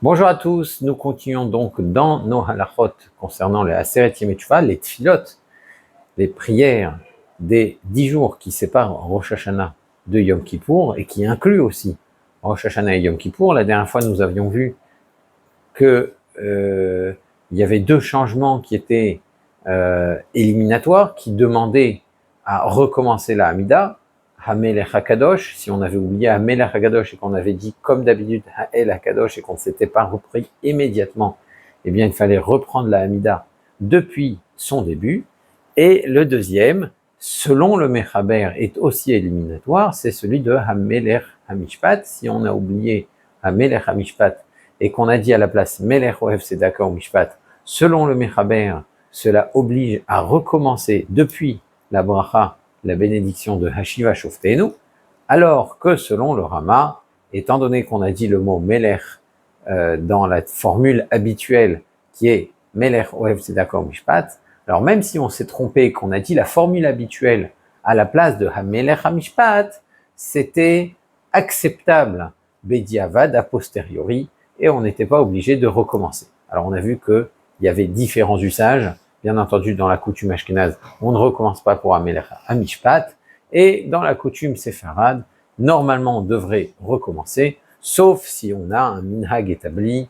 Bonjour à tous, nous continuons donc dans nos halachot concernant les Aseret Yemei Teshuvah, les tfilot, les prières des 10 jours qui séparent Rosh Hashanah de Yom Kippour et qui incluent aussi Rosh Hashanah et Yom Kippour. La dernière fois, nous avions vu que il y avait deux changements qui étaient éliminatoires, qui demandaient à recommencer la Hamida, Hamelech HaKadosh, si on avait oublié Hamelech HaKadosh et qu'on avait dit comme d'habitude Ha'el HaKadosh et qu'on ne s'était pas repris immédiatement, eh bien il fallait reprendre la Hamida depuis son début. Et le deuxième, selon le Mechaber, est aussi éliminatoire, c'est celui de Hamelech HaMishpat. Si on a oublié Hamelech HaMishpat et qu'on a dit à la place Melech Ohev Tzedaka Mishpat, selon le Mechaber, cela oblige à recommencer depuis la bracha, la bénédiction de Hashiva Shoftenu, alors que selon le Rama, étant donné qu'on a dit le mot Melech dans la formule habituelle qui est Melech Ohev Tzedaka Mishpat, alors même si on s'est trompé, qu'on a dit la formule habituelle à la place de Hamelech HaMishpat, c'était acceptable Bediavad a posteriori, et on n'était pas obligé de recommencer. Alors on a vu qu'il y avait différents usages. Bien entendu, dans la coutume ashkénaze, on ne recommence pas pour Hamelech HaMishpat, et dans la coutume séfarade, normalement on devrait recommencer, sauf si on a un minhag établi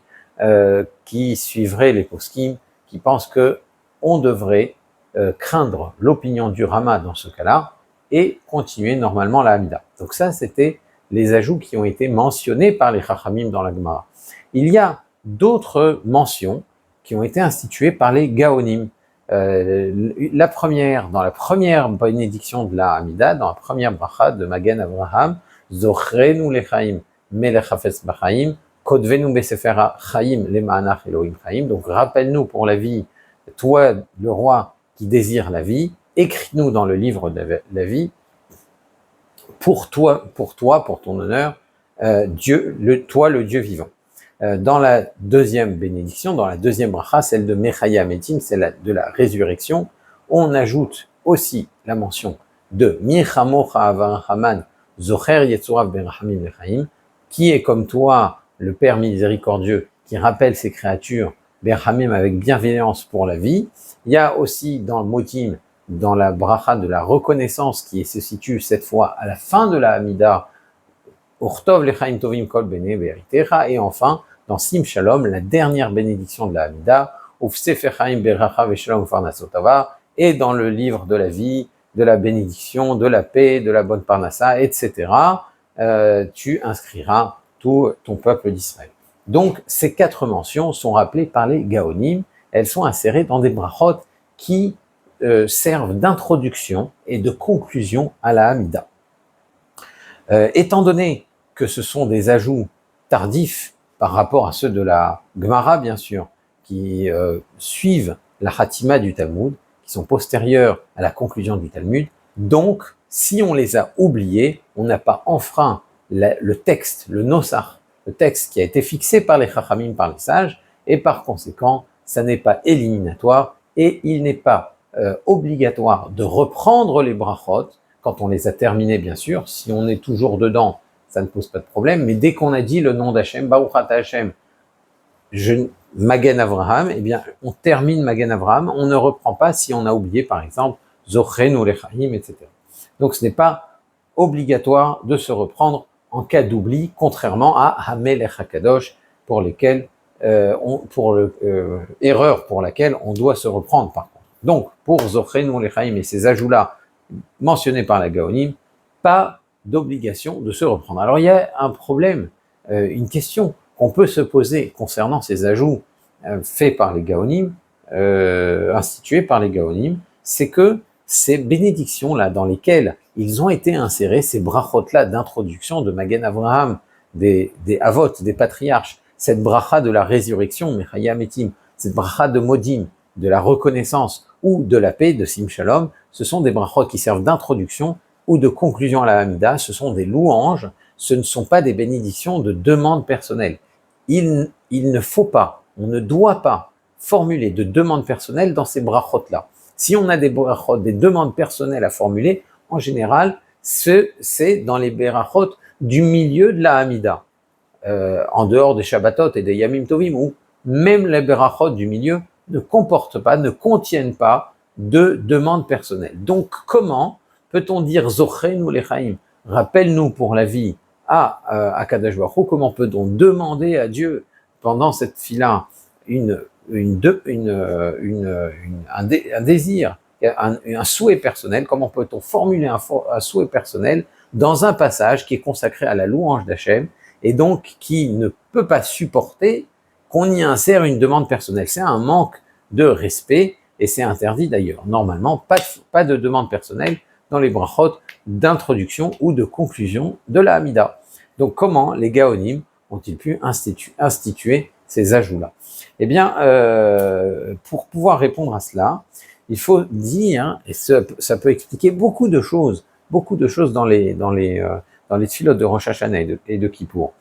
qui suivrait les poskim, qui pensent que on devrait craindre l'opinion du Rama dans ce cas-là, et continuer normalement la Hamida. Donc ça, c'était les ajouts qui ont été mentionnés par les Chachamim dans la Gemara. Il y a d'autres mentions qui ont été instituées par les Gaonim. La première, dans la première bénédiction de la Hamida, dans la première bracha de Magen Avraham, Zochrenu lechaim melech hafetz bachaim, kodvenu besefer chaim lema'anach Elohim chaim. Donc rappelle-nous pour la vie, toi le roi qui désire la vie, écris-nous dans le livre de la vie, pour toi, pour ton honneur, Dieu, toi le Dieu vivant. Dans la deuxième bénédiction, dans la deuxième bracha, celle de Mechaya Metim, celle de la résurrection, on ajoute aussi la mention de Michamocha Avarahaman Zocher Yetzurav Berachamim Lechaim, qui est comme toi, le Père miséricordieux, qui rappelle ses créatures, Berachamim avec bienveillance pour la vie. Il y a aussi dans le Motim, dans la bracha de la reconnaissance qui se situe cette fois à la fin de la Hamida, Urtov Lechaim Tovim Kol Bene Be'eritecha, et enfin, dans Sim Shalom, la dernière bénédiction de la Hamida, Uf Sefer Chaim Beracha Veshalom Farnasotava, et dans le livre de la vie, de la bénédiction, de la paix, de la bonne parnassa, etc., tu inscriras tout ton peuple d'Israël. Donc, ces quatre mentions sont rappelées par les Gaonim, elles sont insérées dans des brachot qui servent d'introduction et de conclusion à la Hamida. Étant donné que ce sont des ajouts tardifs par rapport à ceux de la Gemara, bien sûr, qui suivent la Hatima du Talmud, qui sont postérieurs à la conclusion du Talmud, donc, si on les a oubliés, on n'a pas enfreint le texte, le nosach, le texte qui a été fixé par les Chachamim, par les sages, et par conséquent, ça n'est pas éliminatoire, et il n'est pas obligatoire de reprendre les brachot, quand on les a terminés, bien sûr. Si on est toujours dedans, ça ne pose pas de problème, mais dès qu'on a dit le nom d'Hachem, Baruch Ata Hachem, Magen Avraham, eh bien, on termine Magen Avraham, on ne reprend pas si on a oublié, par exemple, Zochenu lechaim, etc. Donc, ce n'est pas obligatoire de se reprendre en cas d'oubli, contrairement à Hamelech HaKadosh, pour lesquels, erreur pour laquelle on doit se reprendre, par contre. Donc, pour Zochenu lechaim et ces ajouts-là, mentionnés par la Gaonim, pas d'obligation de se reprendre. Alors il y a un problème, une question qu'on peut se poser concernant ces ajouts faits par les Gaonim, institués par les Gaonim, c'est que ces bénédictions-là dans lesquelles ils ont été insérés, ces brachot-là d'introduction de Magen Avraham, des avot, des patriarches, cette bracha de la résurrection, Mechaya Metim, cette bracha de Modim, de la reconnaissance ou de la paix, de Sim Shalom, ce sont des brachot qui servent d'introduction ou de conclusion à la Hamida, ce sont des louanges, ce ne sont pas des bénédictions de demande personnelle. Il ne faut pas, on ne doit pas formuler de demande personnelle dans ces brachot-là. Si on a des brachot, des demandes personnelles à formuler, en général, c'est dans les brachot du milieu de la Hamida. en dehors des Shabbatot et des Yamim Tovim, où même les Berachot du milieu ne comportent pas, ne contiennent pas de demande personnelle. Donc, comment peut-on dire Zochenu Lechaim, rappelle-nous pour la vie à Kadosh Baruch Hu, comment peut-on demander à Dieu pendant cette fila un désir, un souhait personnel, comment peut-on formuler un souhait personnel dans un passage qui est consacré à la louange d'Hachem et donc qui ne peut pas supporter qu'on y insère une demande personnelle. C'est un manque de respect et c'est interdit d'ailleurs. Normalement, pas de demande personnelle dans les brachot d'introduction ou de conclusion de la Hamida. Donc comment les Gaonim ont-ils pu instituer ces ajouts-là? Eh bien, pour pouvoir répondre à cela, il faut dire, et ça peut expliquer beaucoup de choses dans les tfilotes de Rosh Hashanah et de Kippour,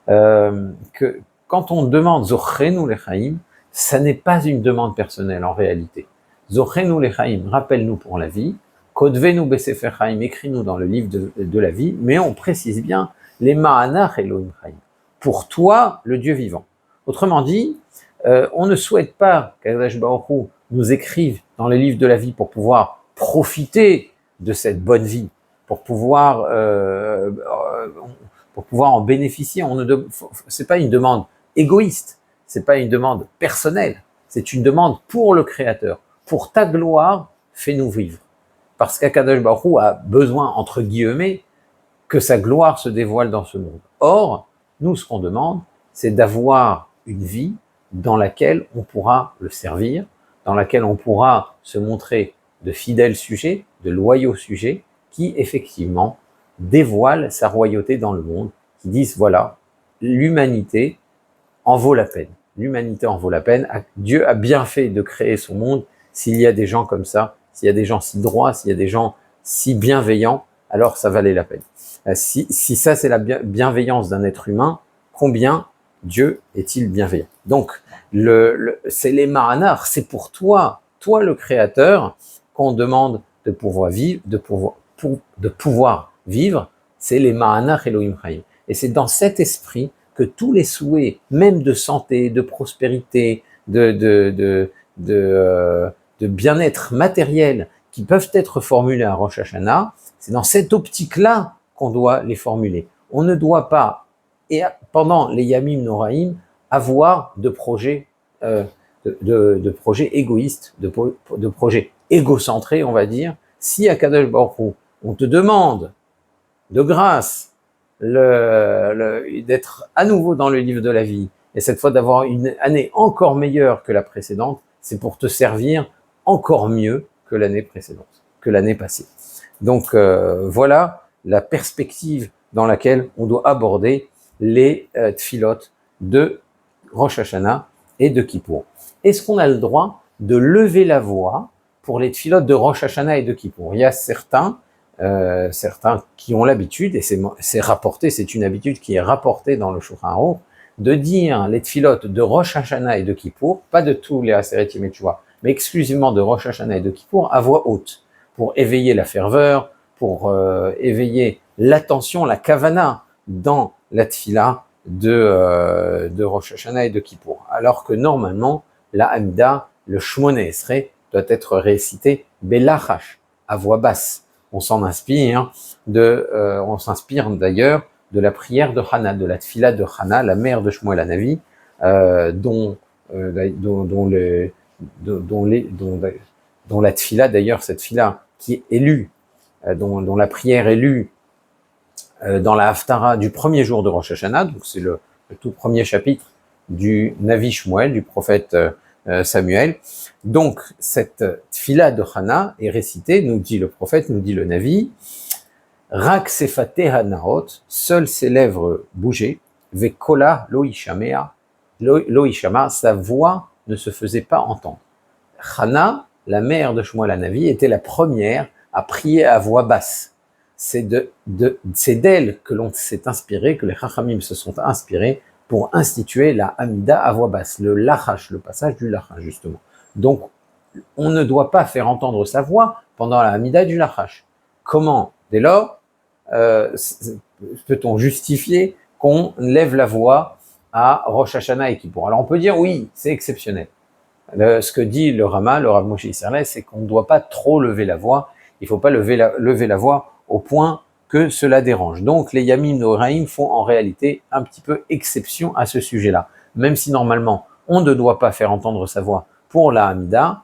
que quand on demande Zochenu Lechaim, ça n'est pas une demande personnelle en réalité. Zochenu Lechaim, rappelle-nous pour la vie, Kodvenu Besefer Chaim, écris-nous dans le livre de la vie, mais on précise bien les Ma'anach Elohim Chaim, pour toi, le Dieu vivant. Autrement dit, on ne souhaite pas qu'Akadosh Baruch Hu nous écrive dans les livres de la vie pour pouvoir profiter de cette bonne vie, pour pouvoir en bénéficier. C'est pas une demande égoïste, c'est pas une demande personnelle, c'est une demande pour le Créateur. Pour ta gloire, fais-nous vivre. Parce qu'Akadosh Baruch Hu a besoin, entre guillemets, que sa gloire se dévoile dans ce monde. Or, nous, ce qu'on demande, c'est d'avoir une vie dans laquelle on pourra le servir, dans laquelle on pourra se montrer de fidèles sujets, de loyaux sujets, qui effectivement dévoilent sa royauté dans le monde, qui disent voilà, l'humanité en vaut la peine. L'humanité en vaut la peine. Dieu a bien fait de créer son monde. S'il y a des gens comme ça, s'il y a des gens si droits, s'il y a des gens si bienveillants, alors ça valait la peine. Si ça c'est la bienveillance d'un être humain, combien Dieu est-il bienveillant? Donc, c'est les Ma'anar, c'est pour toi le Créateur, qu'on demande de pouvoir vivre, de pouvoir vivre, c'est les Ma'anar Elohim Chaim. Et c'est dans cet esprit que tous les souhaits, même de santé, de prospérité, de bien-être matériel, qui peuvent être formulés à Rosh Hashanah, c'est dans cette optique-là qu'on doit les formuler. On ne doit pas, et pendant les Yamim Noraim, avoir de projets égoïstes, de projets égocentrés, on va dire. Si à Kadosh Baruch Hu, on te demande de grâce d'être à nouveau dans le livre de la vie, et cette fois d'avoir une année encore meilleure que la précédente, c'est pour te servir encore mieux que l'année précédente, que l'année passée. Donc voilà la perspective dans laquelle on doit aborder les tfilotes de Rosh Hashanah et de Kippour. Est-ce qu'on a le droit de lever la voix pour les tfilotes de Rosh Hashanah et de Kippour? Il y a certains qui ont l'habitude, et c'est rapporté, c'est une habitude qui est rapportée dans le Shulchan Aruch, de dire les tfilotes de Rosh Hashanah et de Kippour, pas de tous les Aseret Yemei Teshuvah, mais exclusivement de Rosh Hashanah et de Kippour, à voix haute, pour éveiller la ferveur, pour éveiller l'attention, la kavana dans la tfila de Rosh Hashanah et de Kippour. Alors que normalement, la Hamida, le Shmoneh Esrei, doit être récité belachash, à voix basse. On s'inspire d'ailleurs de la prière de Hana, de la tfila de Hana, la mère de Shmuel Hanavi, dont la tfila, d'ailleurs, cette tfila qui est lue, dont la prière est lue dans la Haftara du premier jour de Rosh Hashanah, donc c'est le tout premier chapitre du Navi Shmuel, du prophète Samuel. Donc cette tfila de Hana est récitée, nous dit le prophète, nous dit le Navi, Rak sefate hanaot, seules ses lèvres bougeaient, vekola lo ishamea, sa voix ne se faisait pas entendre. Hana, la mère de Shmuel Hanavi, était la première à prier à voix basse. C'est d'elle que l'on s'est inspiré, que les Chachamim se sont inspirés pour instituer la Hamida à voix basse, le Lachash, le passage du Lachash justement. Donc, on ne doit pas faire entendre sa voix pendant la Hamida du Lachash. Comment, dès lors, peut-on justifier qu'on lève la voix à Rosh Hashanah et Kippour. Alors on peut dire oui, c'est exceptionnel. Ce que dit le Rama, le Rav Moshe Isserles, c'est qu'on ne doit pas trop lever la voix. Il ne faut pas lever la voix au point que cela dérange. Donc les Yamim Noraim font en réalité un petit peu exception à ce sujet-là. Même si normalement on ne doit pas faire entendre sa voix pour la Hamida,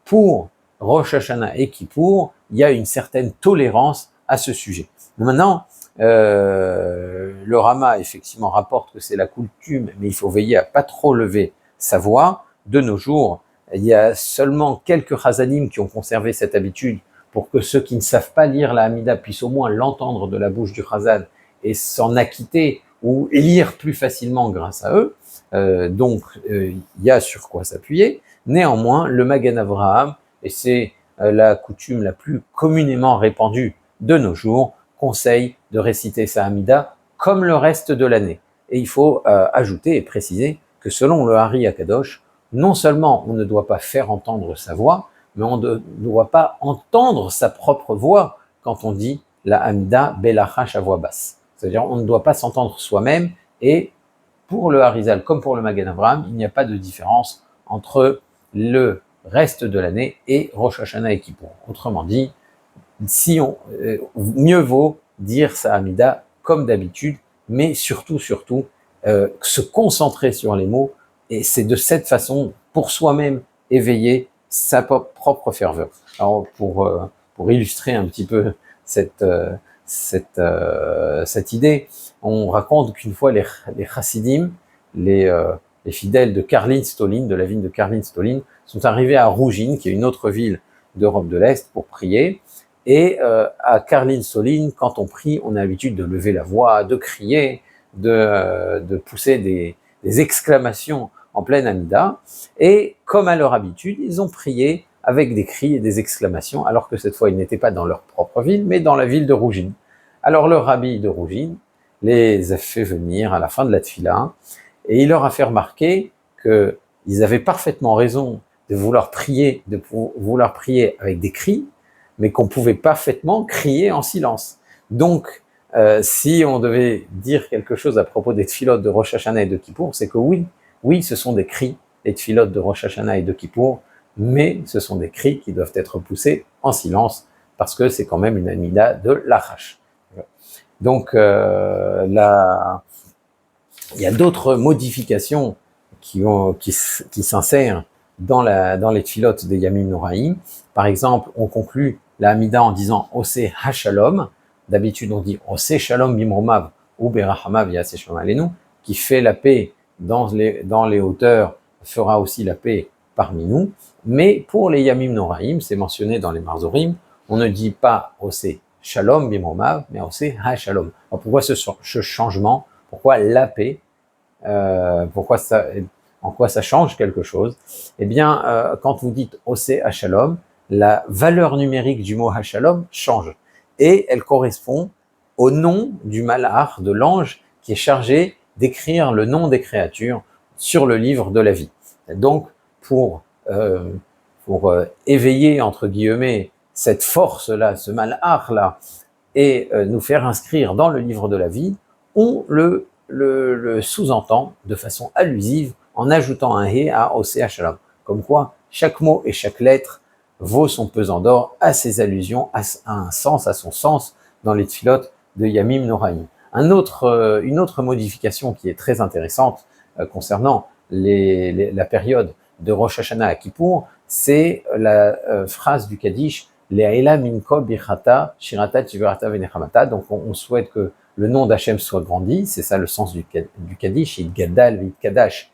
pour Rosh Hashanah et Kippour, il y a une certaine tolérance à ce sujet. Maintenant, le Rama effectivement rapporte que c'est la coutume, mais il faut veiller à pas trop lever sa voix. De nos jours, il y a seulement quelques Chazanim qui ont conservé cette habitude pour que ceux qui ne savent pas lire la Hamida puissent au moins l'entendre de la bouche du Chazan et s'en acquitter ou lire plus facilement grâce à eux. Il y a sur quoi s'appuyer. Néanmoins, le Magen Avraham, et c'est la coutume la plus communément répandue de nos jours, conseille de réciter sa Hamida comme le reste de l'année. Et il faut ajouter et préciser que selon le Hari Akadosh, non seulement on ne doit pas faire entendre sa voix, mais on ne doit pas entendre sa propre voix quand on dit la Hamida Belachash à voix basse. C'est-à-dire on ne doit pas s'entendre soi-même, et pour le Harizal comme pour le Magen Avraham, il n'y a pas de différence entre le reste de l'année et Rosh Hashanah et Kippour. Autrement dit, mieux vaut dire sa Hamida comme d'habitude, mais surtout, se concentrer sur les mots, et c'est de cette façon, pour soi-même, éveiller sa propre ferveur. Alors, pour illustrer un petit peu cette idée, on raconte qu'une fois les chassidim, les fidèles de Karlin Stolin, de la ville de Karlin Stolin, sont arrivés à Rougine, qui est une autre ville d'Europe de l'Est, pour prier. Et à Karlin Stolin, quand on prie, on a l'habitude de lever la voix, de crier, de pousser des exclamations en pleine Hamida. Et comme à leur habitude, ils ont prié avec des cris et des exclamations, alors que cette fois, ils n'étaient pas dans leur propre ville, mais dans la ville de Rougine. Alors le rabbi de Rougine les a fait venir à la fin de la tfila, et il leur a fait remarquer qu'ils avaient parfaitement raison de vouloir prier avec des cris, mais qu'on pouvait parfaitement crier en silence. Donc, si on devait dire quelque chose à propos des tfilotes de Rosh Hashanah et de Kippour, c'est que oui, ce sont des cris, les tfilotes de Rosh Hashanah et de Kippour, mais ce sont des cris qui doivent être poussés en silence, parce que c'est quand même une amida de l'achash. Donc, il y a d'autres modifications qui s'insèrent dans les tfilotes des Yamim Noraim. Par exemple, on conclut la Hamida en disant Oseh HaShalom. D'habitude, on dit Oseh Shalom Bimromav ou Berachamav Yaseh Shalom Aleinu, qui fait la paix dans les hauteurs, fera aussi la paix parmi nous. Mais pour les Yamim Noraim, c'est mentionné dans les Marzorim, on ne dit pas Oseh Shalom Bimromav, mais Oseh HaShalom. Alors pourquoi ce changement? Pourquoi la paix? En quoi ça change quelque chose? Eh bien, quand vous dites Oseh HaShalom, la valeur numérique du mot HaShalom change, et elle correspond au nom du malach, de l'ange, qui est chargé d'écrire le nom des créatures sur le livre de la vie. Et donc, pour éveiller, entre guillemets, cette force-là, ce malach-là, et nous faire inscrire dans le livre de la vie, on le sous-entend de façon allusive en ajoutant un hé à Oseh HaShalom. Comme quoi, chaque mot et chaque lettre vaut son pesant d'or à ses allusions, à son sens dans les tfilotes de Yamim Noraim. Une autre modification qui est très intéressante concernant la période de Rosh Hashanah à Kippour, c'est la phrase du Kaddish Le'aila min kol birchata shirata tiverata venechamata. Donc on souhaite que le nom d'Hachem soit grandi, c'est ça le sens du Kaddish, il gadal vit kadash,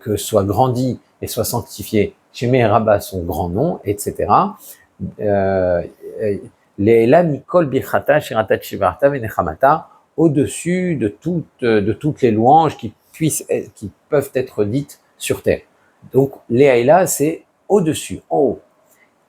que soit grandi et soit sanctifié Shemei Rabba, son grand nom, etc. Le'ela mikol birchata shirata tiverata venechamata, au-dessus de toutes les louanges qui peuvent être dites sur terre. Donc Le'ela, c'est au-dessus, en haut.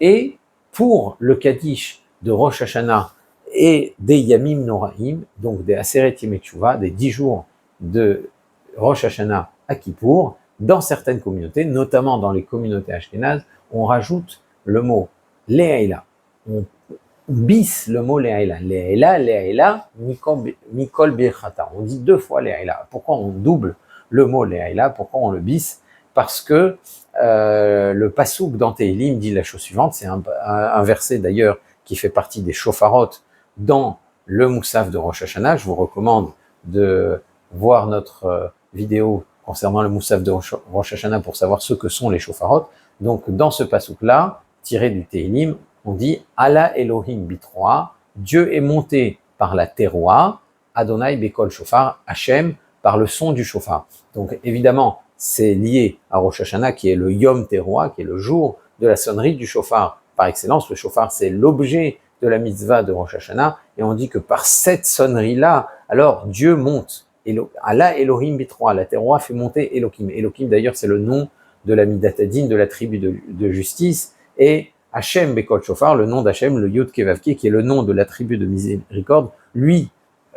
Et pour le Kaddish de Rosh Hashanah et des Yamim Noraim, donc des Aseret Yemei Teshuvah, des 10 jours de Rosh Hashanah à Kippour, dans certaines communautés, notamment dans les communautés ashkénazes, on rajoute le mot Le'aïla. bis le mot Le'aïla. Le'aïla, Le'aïla, Mikol Birchata. On dit 2 fois Le'aïla. Pourquoi on double le mot Le'aïla? Pourquoi on le bis? Parce que le pasouk dans Tehilim dit la chose suivante, c'est un verset d'ailleurs qui fait partie des shofarot dans le Moussaf de Rosh Hashanah. Je vous recommande de voir notre vidéo concernant le Moussaf de Rosh Hashanah pour savoir ce que sont les shofarot. Donc dans ce pasouk-là, tiré du Tehilim, on dit Allah Elohim Bitroa, Dieu est monté par la terroir, Adonai Bekol Shofar, Hachem par le son du shofar. Donc évidemment, c'est lié à Rosh Hashanah qui est le Yom Teroa, qui est le jour de la sonnerie du shofar. Par excellence, le shofar c'est l'objet de la mitzvah de Rosh Hashanah, et on dit que par cette sonnerie-là, alors Dieu monte. Allah Elohim Bitroa, la terroir fait monter Elohim. Elohim d'ailleurs c'est le nom de la Midatadin, de la tribu de justice, et Hachem Bekol Shofar, le nom d'Hachem, le Yod Kevavke, qui est le nom de la tribu de miséricorde, lui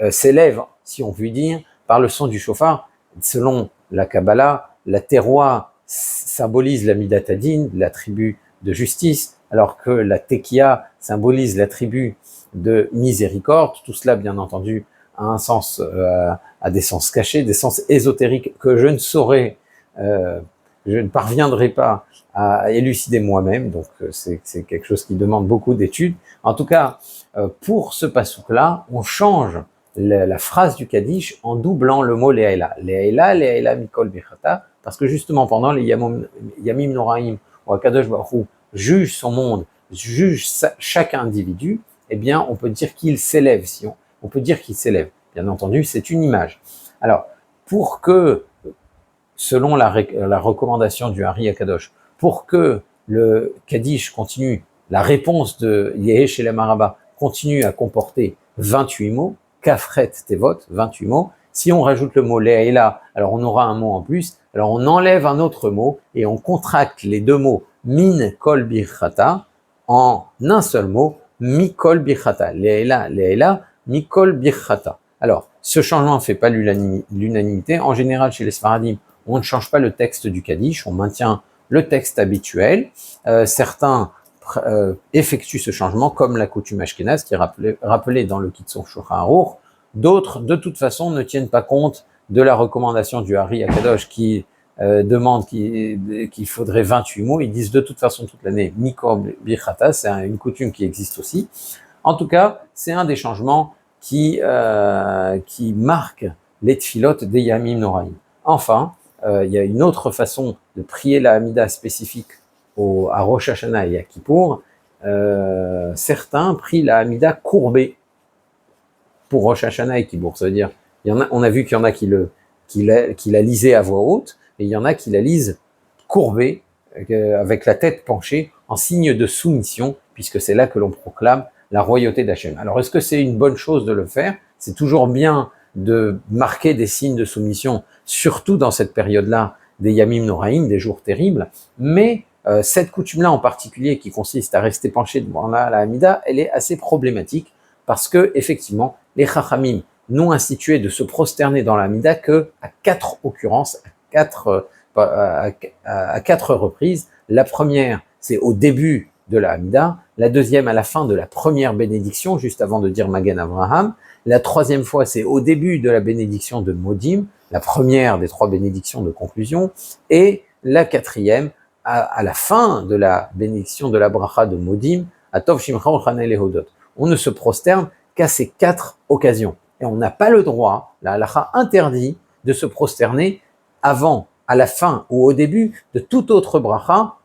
s'élève, si on peut dire, par le son du shofar. Selon la Kabbalah, la terroir symbolise la Midatadin, la tribu de justice, alors que la Tekia symbolise la tribu de miséricorde. Tout cela, bien entendu, a un sens, a des sens cachés, des sens ésotériques que je ne saurais, je ne parviendrai pas à élucider moi-même, donc c'est quelque chose qui demande beaucoup d'études. En tout cas, pour ce pasouk-là, on change la phrase du Kaddish en doublant le mot Le'aïla. Le'aïla, Le'aïla Mikol Birchata, parce que justement pendant les Yamim Noraim, où Akadosh Baruch Hu juge son monde, juge chaque individu, eh bien on peut dire qu'il s'élève, on peut dire qu'il s'élève. Bien entendu, c'est une image. Alors, pour que, selon la recommandation du Hari Akadosh, pour que le Kaddish continue, la réponse de Yehe Shelem Araba continue à comporter 28 mots, Kafret Tevot, 28 mots. Si on rajoute le mot Le'aïla, alors on aura un mot en plus, alors on enlève un autre mot et on contracte les 2 mots Min Kol Birchata en un seul mot, Mikol Birchata. Le'aïla, Le'aïla, Mikol Birchata. Alors, ce changement ne fait pas l'unanimité. En général, chez les Sfaradim, on ne change pas le texte du Kaddish, on maintient le texte habituel. Certains effectuent ce changement, comme la coutume ashkénaze qui est rappelée dans le Kitzur Shulchan Aruch. D'autres, de toute façon, ne tiennent pas compte de la recommandation du Hari Akadosh qui demande qu'il faudrait 28 mots. Ils disent de toute façon toute l'année Mikol Birchata, c'est une coutume qui existe aussi. En tout cas, c'est un des changements qui marque les tfilotes des Yamim Noraim. Enfin, il y a une autre façon de prier la Hamida spécifique à Rosh Hashanah et à Kippour. Certains prient la Hamida courbée pour Rosh Hashanah et Kippour. Ça veut dire, on a vu qu'il y en a qui la lisaient à voix haute, et il y en a qui la lisent courbée, avec la tête penchée, en signe de soumission, puisque c'est là que l'on proclame la royauté d'Hachem. Alors, est-ce que c'est une bonne chose de le faire? C'est toujours bien de marquer des signes de soumission, surtout dans cette période-là des Yamim Noraim, des jours terribles, mais cette coutume-là en particulier, qui consiste à rester penché devant la Hamida, elle est assez problématique, parce que effectivement, les Chachamim n'ont institué de se prosterner dans la Hamida que à 4 occurrences, à 4 reprises. La première, c'est au début de la Hamida, la deuxième à la fin de la première bénédiction, juste avant de dire Magen Avraham. La troisième fois, c'est au début de la bénédiction de Modim, la première des 3 bénédictions de conclusion, et la quatrième, à la fin de la bénédiction de la bracha de Modim, Atov Shimcha Uchanei Lehodot. On ne se prosterne qu'à ces 4 occasions. Et on n'a pas le droit, la halakha interdit de se prosterner avant, à la fin ou au début de toute autre bracha,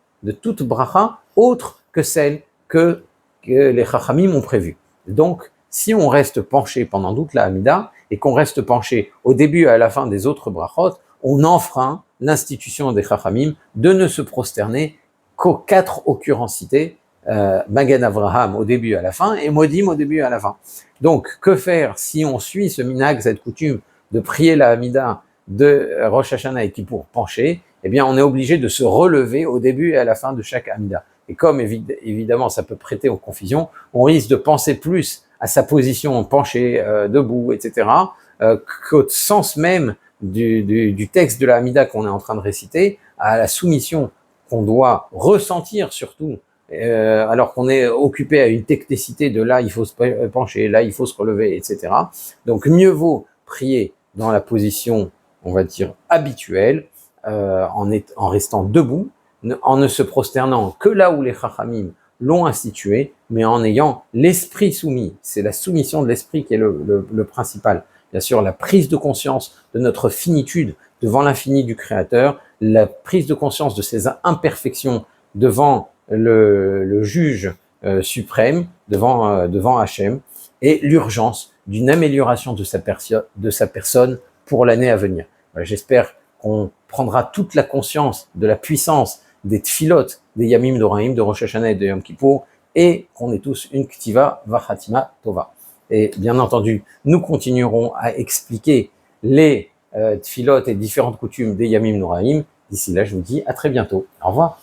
autre que celle que les chachamim ont prévue. Donc, si on reste penché pendant toute la Hamida et qu'on reste penché au début et à la fin des autres brachot, on enfreint l'institution des chachamim de ne se prosterner qu'aux 4 occurrences citées, Magen Avraham au début et à la fin, et Modim au début et à la fin. Donc, que faire si on suit ce minhag, cette coutume de prier la Hamida de Rosh Hashanah et Kippour penché? Eh bien, on est obligé de se relever au début et à la fin de chaque Hamida. Et comme évidemment ça peut prêter aux confusions, on risque de penser plus à sa position penchée, debout, etc., qu'au sens même du texte de la Hamida qu'on est en train de réciter, à la soumission qu'on doit ressentir surtout alors qu'on est occupé à une technicité de là, il faut se pencher, là, il faut se relever, etc. Donc, mieux vaut prier dans la position, on va dire, habituelle, en restant debout, en ne se prosternant que là où les chachamim l'ont institué, mais en ayant l'esprit soumis. C'est la soumission de l'esprit qui est le principal. Bien sûr, la prise de conscience de notre finitude devant l'infini du Créateur, la prise de conscience de ses imperfections devant le juge suprême, devant Hachem, et l'urgence d'une amélioration de sa personne pour l'année à venir. Voilà, j'espère qu'on prendra toute la conscience de la puissance des tfilotes, des Yamim Noraim, de Rosh Hashanah et de Yom Kippour, et qu'on ait tous une Ktiva Vachatima Tova. Et bien entendu, nous continuerons à expliquer les tfilotes et différentes coutumes des Yamim Noraim. D'ici là, je vous dis à très bientôt. Au revoir.